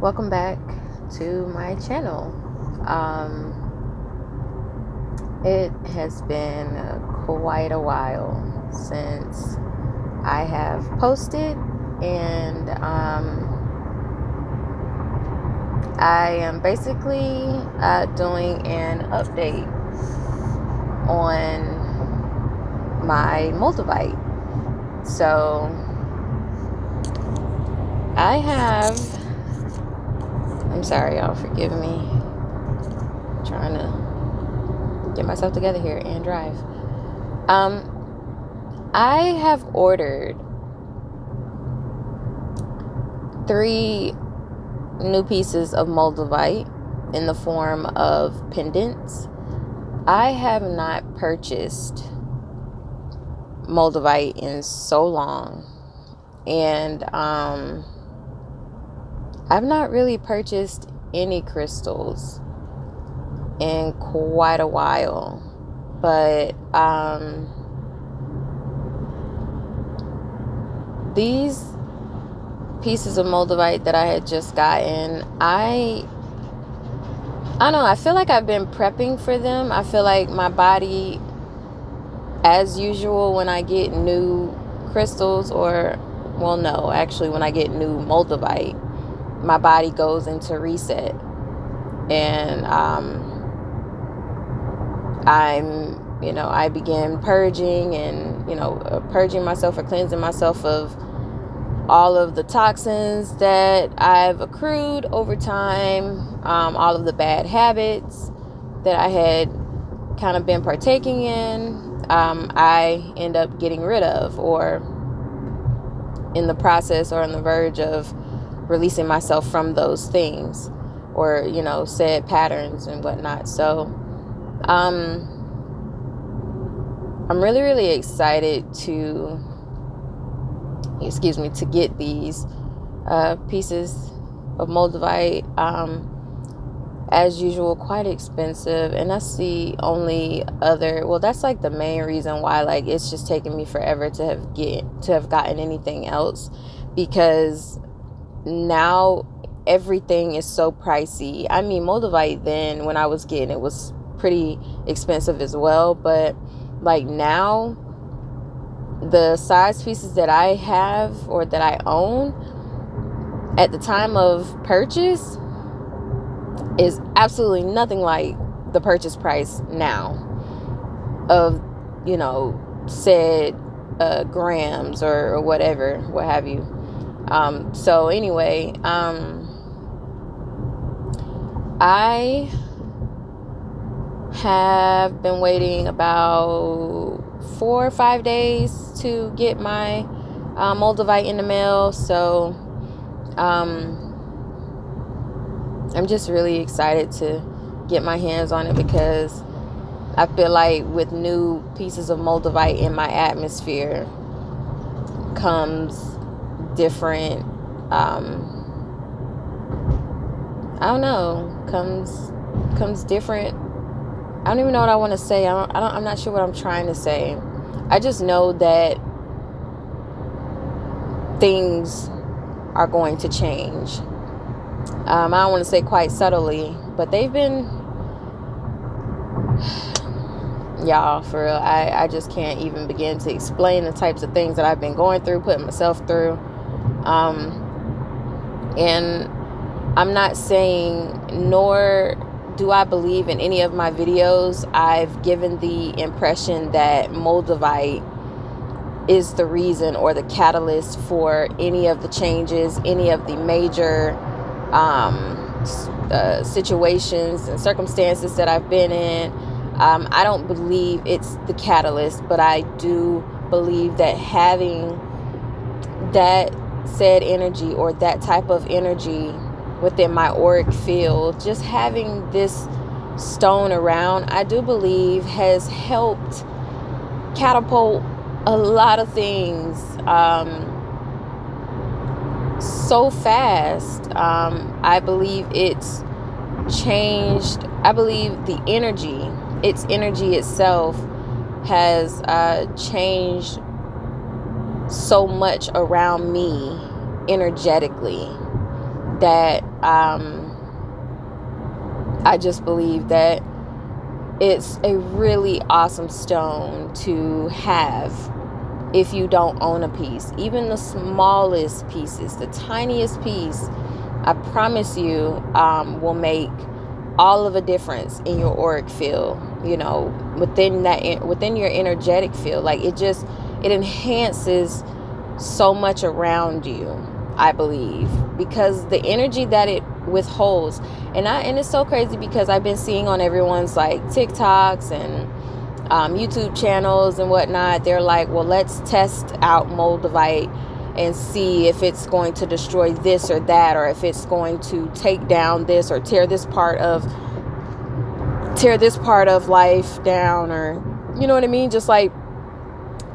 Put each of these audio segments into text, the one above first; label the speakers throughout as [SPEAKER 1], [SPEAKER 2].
[SPEAKER 1] Welcome back to my channel. It has been quite a while since I have posted, and I am basically doing an update on my Moldavite. So I'm sorry, y'all, forgive me. I'm trying to get myself together here and drive. I have ordered 3 new pieces of Moldavite in the form of pendants. I have not purchased Moldavite in so long, and I've not really purchased any crystals in quite a while, but these pieces of Moldavite that I had just gotten, I don't know, I feel like I've been prepping for them. I feel like my body, as usual, when I get new crystals, when I get new Moldavite, my body goes into reset, and I begin purging and purging myself or cleansing myself of all of the toxins that I've accrued over time, all of the bad habits that I had kind of been partaking in, I end up getting rid of, or in the process or on the verge of releasing myself from those things, or said patterns and whatnot. So I'm really, really excited to get these pieces of Moldavite. As usual, quite expensive, and that's the only other, that's like the main reason why it's just taken me forever to have gotten anything else, because now everything is so pricey. I mean, Moldavite then, when I was getting it, was pretty expensive as well, but now the size pieces that I have or that I own at the time of purchase is absolutely nothing like the purchase price now of said grams or whatever, what have you. So anyway, I have been waiting about 4 or 5 days to get my Moldavite in the mail. So I'm just really excited to get my hands on it, because I feel like with new pieces of Moldavite in my atmosphere comes different, comes different. I don't even know what I want to say. I'm not sure what I'm trying to say. I just know that things are going to change. I don't want to say quite subtly, but they've been, y'all, for real, I just can't even begin to explain the types of things that I've been going through, putting myself through. And I'm not saying, nor do I believe in any of my videos I've given the impression that Moldavite is the reason or the catalyst for any of the changes, any of the major situations and circumstances that I've been in. I don't believe it's the catalyst, but I do believe that having that said energy, or that type of energy within my auric field, just having this stone around, I do believe has helped catapult a lot of things so fast. I believe it's changed. I believe its energy itself has changed so much around me energetically. that I just believe that it's a really awesome stone to have if you don't own a piece. Even the smallest pieces, the tiniest piece, I promise you, will make all of a difference in your auric field, within your energetic field. Like, it enhances so much around you, I believe, because the energy that it withholds. And it's so crazy because I've been seeing on everyone's like TikToks and YouTube channels and whatnot, they're like, well, let's test out Moldavite and see if it's going to destroy this or that, or if it's going to take down this or tear this part of life down, or you know what I mean, just like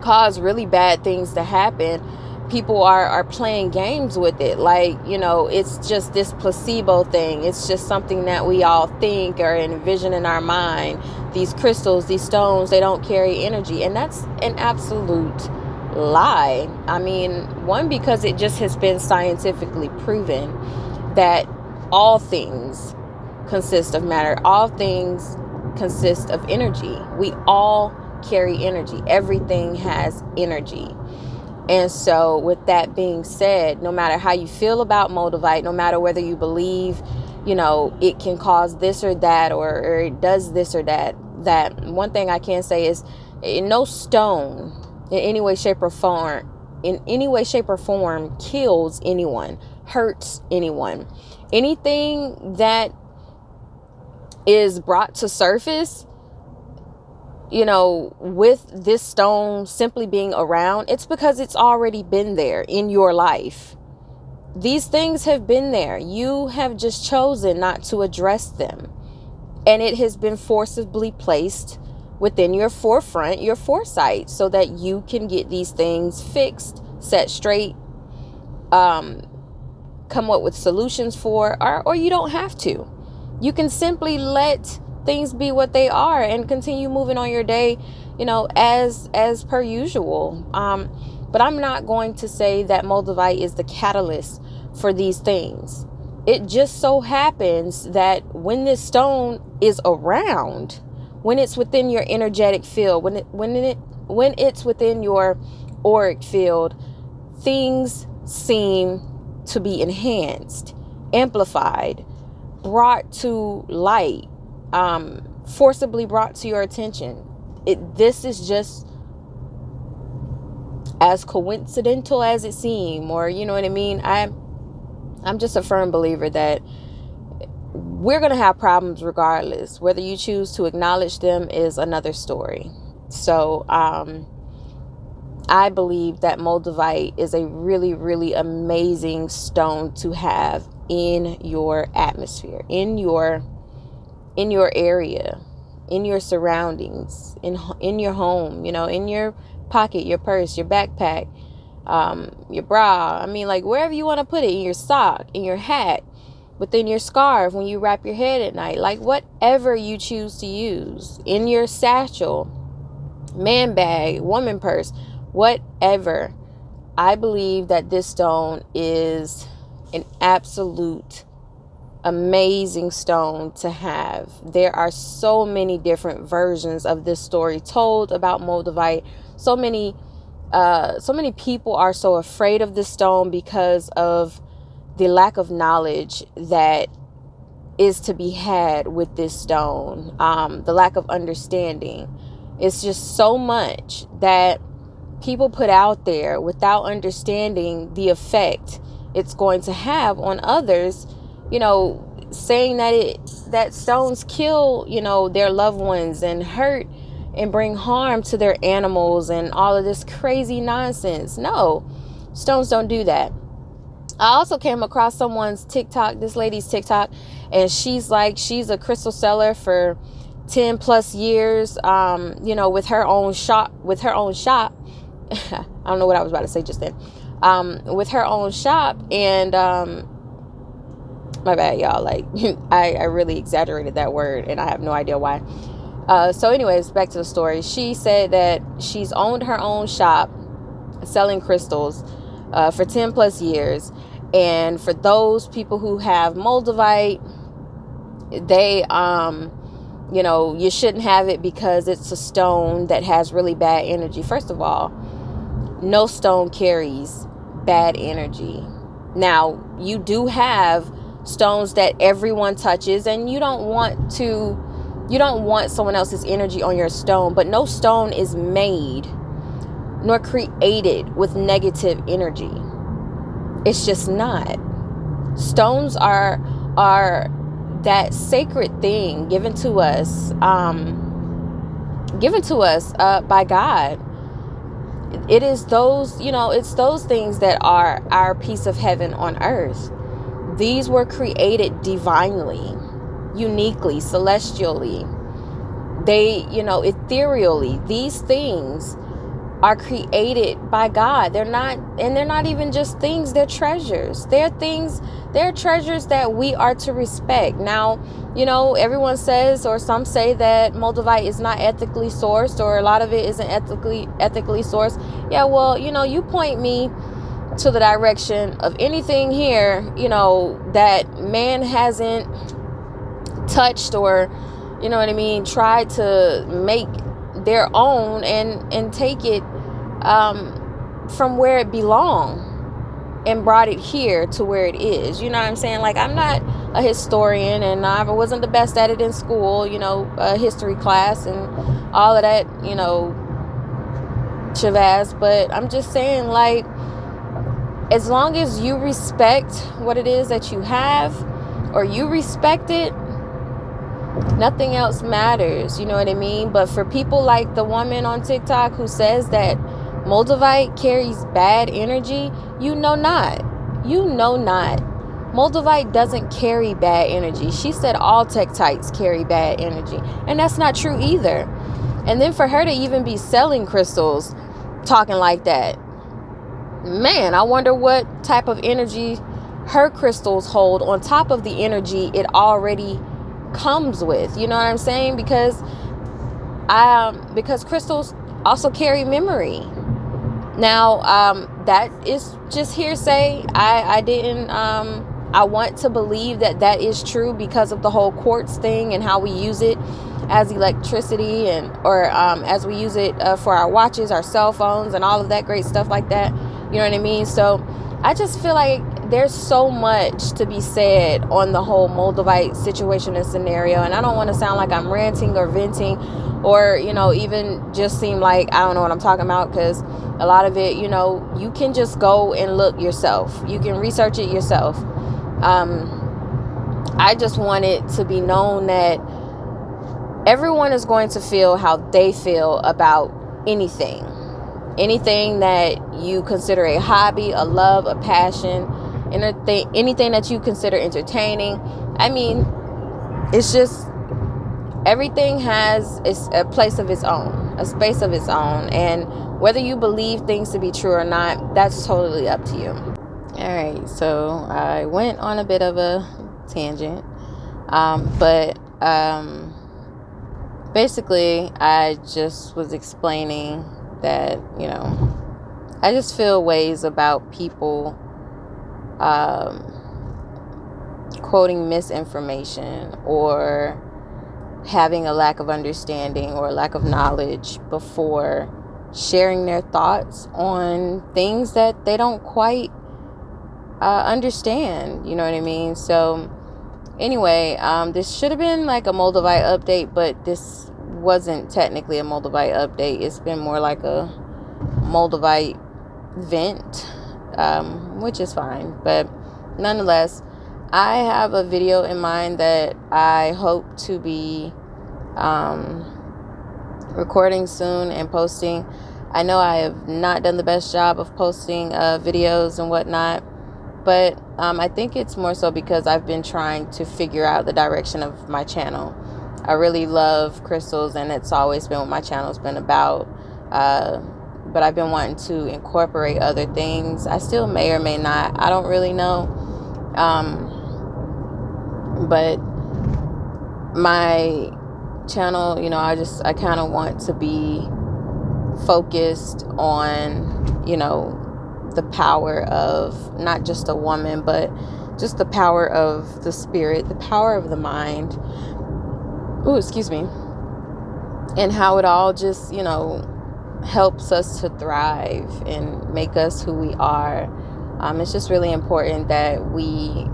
[SPEAKER 1] cause really bad things to happen. People are playing games with it, like, it's just this placebo thing. It's just something that we all think or envision in our mind. These crystals, these stones, they don't carry energy, and that's an absolute lie. I mean, one, because it just has been scientifically proven that all things consist of matter. All things consist of energy. We all carry energy. Everything has energy. And so with that being said, no matter how you feel about Moldavite, no matter whether you believe, it can cause this or that, or it does this or that, one thing I can say is no stone in any way, shape or form, kills anyone, hurts anyone. Anything that is brought to surface, with this stone simply being around, it's because it's already been there in your life. These things have been there. You have just chosen not to address them. And it has been forcibly placed within your forefront, your foresight, so that you can get these things fixed, set straight, come up with solutions for, or you don't have to. You can simply let things be what they are and continue moving on your day, as per usual. But I'm not going to say that Moldavite is the catalyst for these things. It just so happens that when this stone is around, when it's within your energetic field, when it's within your auric field, things seem to be enhanced, amplified, brought to light, forcibly brought to your attention. This is just as coincidental as it seems, or you know what I mean. I'm just a firm believer that we're going to have problems regardless. Whether you choose to acknowledge them is another story. So I believe that Moldavite is a really, really amazing stone to have in your atmosphere, in your area, in your surroundings, in your home, in your pocket, your purse, your backpack, your bra. I mean, like wherever you want to put it, in your sock, in your hat, within your scarf, when you wrap your head at night, like whatever you choose to use, in your satchel, man bag, woman purse, whatever. I believe that this stone is an absolute amazing stone to have. There are so many different versions of this story told about Moldavite. So many people are so afraid of this stone because of the lack of knowledge that is to be had with this stone. The lack of understanding. It's just so much that people put out there without understanding the effect it's going to have on others, saying that stones kill, their loved ones and hurt and bring harm to their animals and all of this crazy nonsense. No, stones don't do that. I also came across someone's TikTok, this lady's TikTok, and she's a crystal seller for 10 plus years, with her own shop. I don't know what I was about to say just then. With her own shop, and my bad, y'all. Like, I really exaggerated that word, and I have no idea why. So anyways, back to the story. She said that she's owned her own shop selling crystals for 10 plus years, And for those people who have Moldavite, they you shouldn't have it because it's a stone that has really bad energy. First of all, no stone carries bad energy. Now, you do have stones that everyone touches, and you don't want someone else's energy on your stone, but no stone is made nor created with negative energy. It's just not. Stones are that sacred thing given to us by God. It is those, it's those things that are our piece of heaven on earth. These were created divinely, uniquely, celestially. They, ethereally. These things are created by God. They're not even just things, they're treasures. They're treasures that we are to respect. Now, everyone says, or some say, that Moldavite is not ethically sourced, or a lot of it isn't ethically sourced. Yeah, well, you point me to the direction of anything here, that man hasn't touched, or tried to make their own and take it from where it belonged and brought it here to where it is. You know what I'm saying? Like, I'm not a historian, and I wasn't the best at it in school, history class and all of that, Chavaz. But I'm just saying, like, as long as you respect what it is that you have, or you respect it, nothing else matters. You know what I mean? But for people like the woman on TikTok who says that Moldavite carries bad energy, you know not. Moldavite doesn't carry bad energy. She said all tektites carry bad energy, and that's not true either. And then for her to even be selling crystals talking like that, man, I wonder what type of energy her crystals hold on top of the energy it already comes with. You know what I'm saying? Because crystals also carry memory. Now, that is just hearsay. I want to believe that is true because of the whole quartz thing and how we use it as electricity, or as we use it for our watches, our cell phones, and all of that great stuff like that. You know what I mean? So I just feel like there's so much to be said on the whole Moldavite situation and scenario. And I don't want to sound like I'm ranting or venting, or, even just seem like I don't know what I'm talking about, because a lot of it, you can just go and look yourself. You can research it yourself. I just want it to be known that everyone is going to feel how they feel about anything that you consider a hobby, a love, a passion, anything that you consider entertaining. I mean, it's just, everything has a place of its own, a space of its own. And whether you believe things to be true or not, that's totally up to you. All right, so I went on a bit of a tangent, but basically I just was explaining that, I just feel ways about people quoting misinformation, or having a lack of understanding or a lack of knowledge before sharing their thoughts on things that they don't quite understand. You know what I mean? So anyway, this should have been like a Moldavite update, but this wasn't technically a Moldavite update. It's been more like a Moldavite vent, which is fine. But nonetheless, I have a video in mind that I hope to be recording soon and posting. I know I have not done the best job of posting videos and whatnot, but I think it's more so because I've been trying to figure out the direction of my channel. I really love crystals, and it's always been what my channel's been about. But I've been wanting to incorporate other things. I still may or may not. I don't really know. But my channel, I kind of want to be focused on, the power of not just a woman, but just the power of the spirit, the power of the mind. Ooh, excuse me. And how it all just, helps us to thrive and make us who we are. It's just really important that we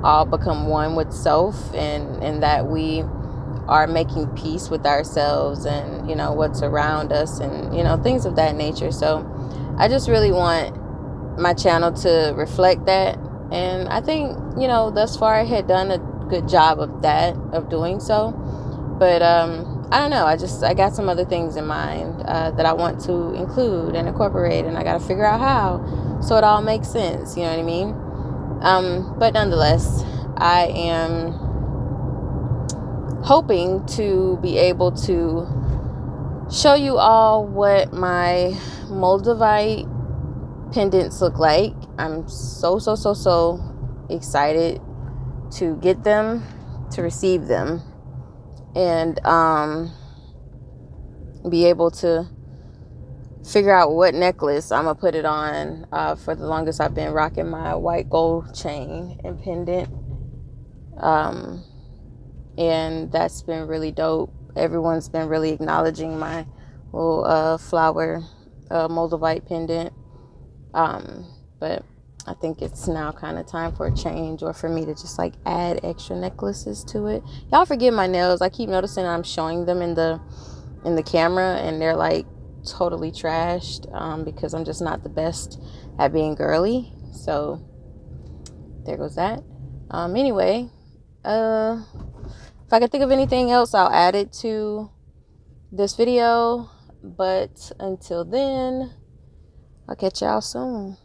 [SPEAKER 1] all become one with self, and that we are making peace with ourselves and, what's around us, and, things of that nature. So I just really want my channel to reflect that. And I think, thus far I had done a good job of that, of doing so. But I don't know. I got some other things in mind that I want to include and incorporate, and I got to figure out how, so it all makes sense. You know what I mean? But nonetheless, I am hoping to be able to show you all what my Moldavite pendants look like. I'm so excited to get them, to receive them, and be able to figure out what necklace I'm gonna put it on. For the longest, I've been rocking my white gold chain and pendant, and that's been really dope. Everyone's been really acknowledging my little flower Moldavite pendant, but I think it's now kind of time for a change, or for me to just like add extra necklaces to it. Y'all forgive my nails. I keep noticing I'm showing them in the camera, and they're like totally trashed, because I'm just not the best at being girly. So there goes that. Anyway, if I can think of anything else, I'll add it to this video. But until then, I'll catch y'all soon.